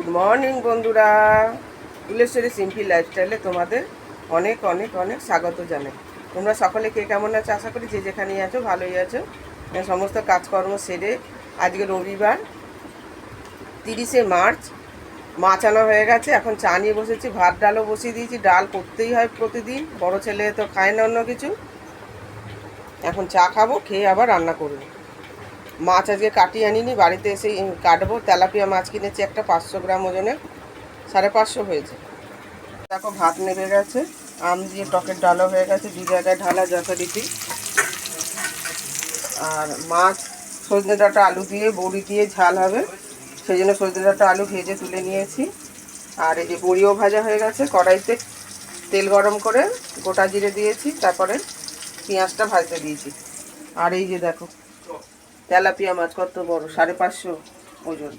Good morning বন্ধুরা, Phuleshwari simple লাইফস্টাইলে তোমাদের অনেক অনেক অনেক স্বাগত জানাই। তোমরা সকলে কে কেমন আছো? আশা করি যে যেখানেই আছো ভালোই আছো। সমস্ত কাজকর্ম সেরে আজকে রবিবার 30শে মার্চ মাছ আনা হয়ে গেছে। এখন চা নিয়ে বসেছি, ভাত ডালও বসিয়ে দিয়েছি। ডাল করতেই হয় প্রতিদিন, বড় ছেলে তো খায় না অন্য কিছু। এখন চা খাবো, খেয়ে আবার রান্না করবো। মাছ আজকে কাটিয়ে আনিনি, বাড়িতে এসে কাটবো। তেলাপিয়া মাছ কিনেছি একটা 500 গ্রাম ওজনের, 550 হয়েছে। দেখো ভাত নেমে গেছে, আম দিয়ে টকের ডালও হয়ে গেছে, 2 জায়গায় ঢালা যথারীতি। আর মাছ সজনে ডাঁটা আলু দিয়ে বড়ি দিয়ে ঝাল হবে, সেই জন্য সজনে ডাঁটা আলু ভেজে তুলে নিয়েছি। আর এই যে বড়িও ভাজা হয়ে গেছে। কড়াইতে তেল গরম করে গোটা জিরে দিয়েছি, তারপরে পেঁয়াজটা ভাজতে দিয়েছি। আর এই যে দেখো তেলাপিয়া মাছ কত বড়, 550 ওজন।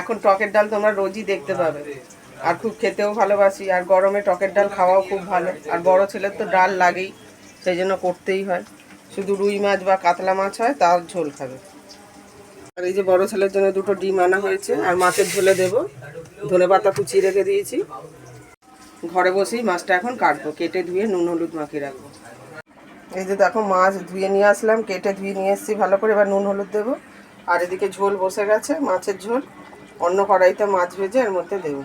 এখন টকের ডাল তোমরা রোজই দেখতে পাবে, আর খুব খেতেও ভালোবাসি। আর গরমে টকের ডাল খাওয়াও খুব ভালো। আর বড় ছেলের তো ডাল লাগেই, সেই জন্য করতেই হয়। শুধু রুই মাছ বা কাতলা মাছ হয় তার ঝোল খাবে। আর এই যে বড় ছেলের জন্য 2টো ডিম আনা হয়েছে, আর মাছের ঝোলে দেবো। ধনেপাতা কুচিয়ে রেখে দিয়েছি। ঘরে বসেই মাছটা এখন কাটবো, কেটে ধুয়ে নুন হলুদ মাখিয়ে রাখবো। এই যে দেখো মাছ ধুয়ে নিয়ে আসলাম, কেটে ধুয়ে নিয়ে এসেছি ভালো করে। এবার নুন হলুদ দেবো। আর এদিকে ঝোল বসে গেছে, মাছের ঝোল। অন্য কড়াইতে মাছ ভেজে এর মধ্যে দেবো।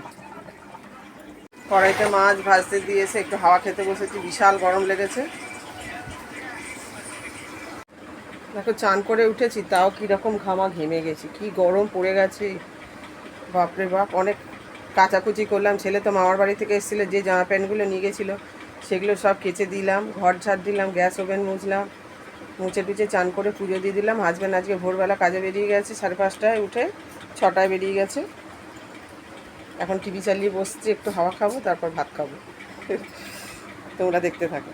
কড়াইতে মাছ ভাজতে দিয়ে এসে একটু হাওয়া খেতে বসেছি, বিশাল গরম লেগেছে। দেখো চান করে উঠেছি, তাও কীরকম ঘামা ঘেমে গেছি, কি গরম পড়ে গেছে বাপরে বাপ। অনেক কাচাকুচি করলাম। ছেলে তো মামার বাড়ি থেকে এসেছিলো, যে জামা প্যান্টগুলো নিয়ে গেছিলো সেগুলো সব কেচে দিলাম, ঘর ঝাড় দিলাম, গ্যাস ওভেন মুছলাম, মুছে টুচে চান করে পুজো দিয়ে দিলাম। হাজব্যান্ড আজকে ভোরবেলা কাজে বেরিয়ে গেছে, 5:30টায় উঠে 6টায় বেরিয়ে গেছে। এখন টিভি চালিয়ে বসছি, একটু হাওয়া খাবো, তারপর ভাত খাবো। তোমরা দেখতে থাকো।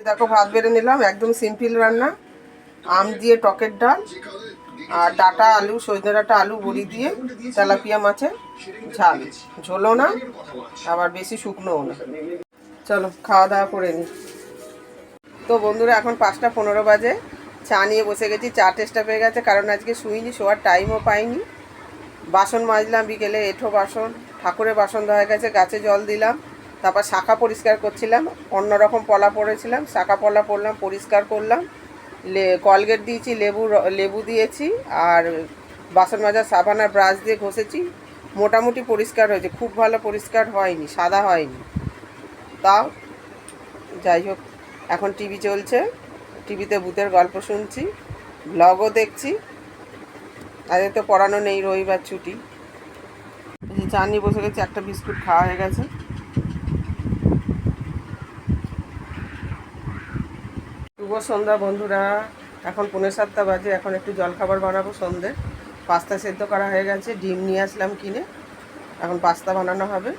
দেখো ভাত বেড়ে নিলাম, একদম সিম্পল রান্না। আম দিয়ে টকের ডাল, আর ডাঁটা আলু, সজনে ডাঁটা আলু বড়ি দিয়ে তেলাপিয়া মাছের ঝাল। ঝোলও না, আবার বেশি শুকনোও না। চলো খাওয়া দাওয়া করে নিই। তো বন্ধুরা এখন 5টা 15 বাজে, চা নিয়ে বসে গেছি। চা টেস্টটা পেয়ে গেছে, কারণ আজকে শুইনি, শোয়ার টাইমও পাইনি। বাসন মাজলাম বিকেলে, এঁঠো বাসন, ঠাকুরের বাসন ধোয়া গেছে, গাছে জল দিলাম। তারপর শাখা পরিষ্কার করছিলাম, অন্যরকম পলা পড়েছিলাম, শাখা পলা পড়লাম, পরিষ্কার করলাম। কলগেট দিয়েছি, লেবু দিয়েছি, আর বাসন মাজার সাবান আর ব্রাশ দিয়ে ঘষেছি। মোটামুটি পরিষ্কার হয়েছে, খুব ভালো পরিষ্কার হয়নি, সাদা হয়নি, তাও যাই হোক। এখন টিভি চলছে, টিভিতে ভূতের গল্প শুনছি, ব্লগও দেখছি। আজকে তো পড়ানো নেই, রবিবার ছুটি। চা নিয়ে বসে গেছে, একটা বিস্কুট খাওয়া হয়ে গেছে। শুভ সন্ধ্যা বন্ধুরা, এখন 6:45 বাজে। এখন একটু জলখাবার বানাবো সন্ধ্যে। পাস্তা সেদ্ধ করা হয়ে গেছে, ডিম নিয়ে আসলাম কিনে, এখন পাস্তা বানানো হবে।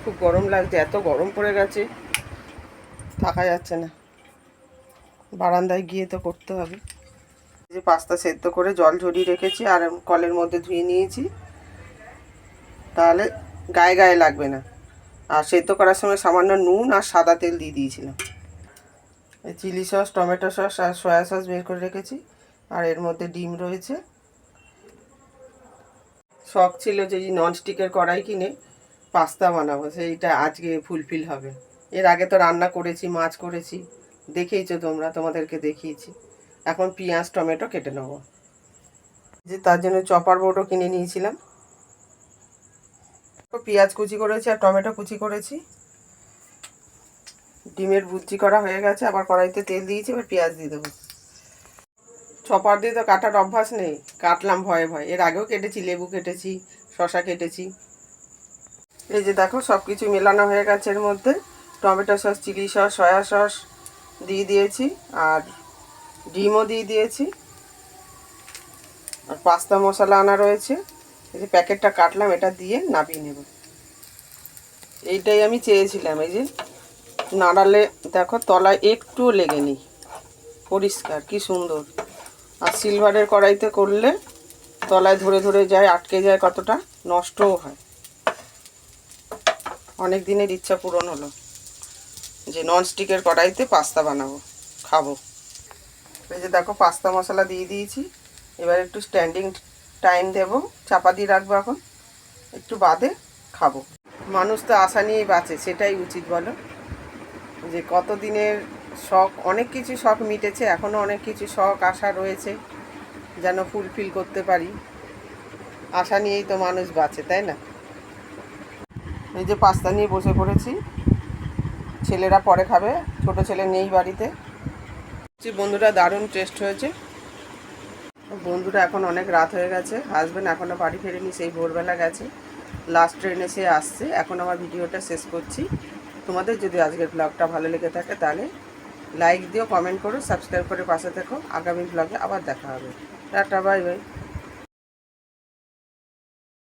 খুব গরম লাগছে, এত গরম পড়ে গেছে, থাকা যাচ্ছে না। বারান্দায় গিয়ে তো করতে হবে। যে পাস্তা সেদ্ধ করে জল ঝরিয়ে রেখেছি, আর কলের মধ্যে ধুয়ে নিয়েছি, তাহলে গায়ে গায়ে লাগবে না। আর সেদ্ধ করার সময় সামান্য নুন আর সাদা তেল দিয়ে দিয়েছিলাম। চিলি সস, টমেটো সস আর সয়া সস বের করে রেখেছি। আর এর মধ্যে ডিম রয়েছে। শখ ছিল যে ননস্টিকের কড়াই কিনে পাস্তা বানাবো, সেইটা আজকে ফুলফিল হবে। এর আগে তো রান্না করেছি, মাছ করেছি, দেখেইছো তোমরা, তোমাদেরকে দেখিয়েছি। এখন পেঁয়াজ টমেটো কেটে নেবো। যে তার জন্য চপার বোর্ডও কিনে নিয়েছিলাম। পেঁয়াজ কুচি করেছি আর টমেটো কুচি করেছি। ডিমের ভুজি করা হয়ে গেছে, আবার কড়াইতে তেল দিয়েছি, এবার পেঁয়াজ দিয়ে দেবো। চপার দিয়ে তো কাটার অভ্যাস নেই, কাটলাম ভয়ে ভয়ে। এর আগেও কেটেছি, লেবু কেটেছি, শশা কেটেছি। এই যে দেখো সব কিছু মেলানো হয়ে গেছে। এর মধ্যে tomato sauce, chilli sauce, soya sauce দিয়ে দিয়েছি, আর ডিমও দিয়ে দিয়েছি। আর পাস্তা মশলা আনা রয়েছে, এই যে প্যাকেটটা কাটলাম, এটা দিয়ে নামিয়ে নেব। এইটাই আমি চেয়েছিলাম। এই যে নাড়ালে দেখো তলায় একটুও লেগে নেই, পরিষ্কার, কি সুন্দর। আর সিলভারের কড়াইতে করলে তলায় ধরে ধরে যায়, আটকে যায়, কতটা নষ্টও হয়। অনেক দিনের ইচ্ছা পূরণ হলো যে ননস্টিকের কড়াইতে পাস্তা বানাবো, খাবো। এই যে দেখো পাস্তা মশলা দিয়ে দিয়েছি। এবার একটু স্ট্যান্ডিং টাইম দেব, চাপা দিয়ে রাখবো, এখন একটু বাদে খাবো। মানুষ তো আশা নিয়েই বাঁচে, সেটাই উচিত বলো। যে কতদিনের শখ, অনেক কিছু শখ মিটেছে, এখনও অনেক কিছু শখ আশা রয়েছে যেন ফুলফিল করতে পারি। আশা নিয়েই তো মানুষ বাঁচে, তাই না? এই যে পাস্তা নিয়ে বসে পড়েছি, ছেলেরা পরে খাবে, ছোট ছেলে নেই বাড়িতে। বন্ধুরা দারুণ টেস্ট হয়েছে। বন্ধুরা এখন অনেক রাত হয়ে গেছে, হাজব্যান্ড এখনও বাড়ি ফেরেনি, সেই ভোরবেলা গেছে, লাস্ট ট্রেনে সে আসছে। এখন আমার ভিডিওটা শেষ করছি। তোমাদের যদি আজকের ব্লগটা ভালো লেগে থাকে তাহলে লাইক দিও, কমেন্ট করো, সাবস্ক্রাইব করে পাশে থেকো। আগামী ব্লগে আবার দেখা হবে। Tata, bye bye.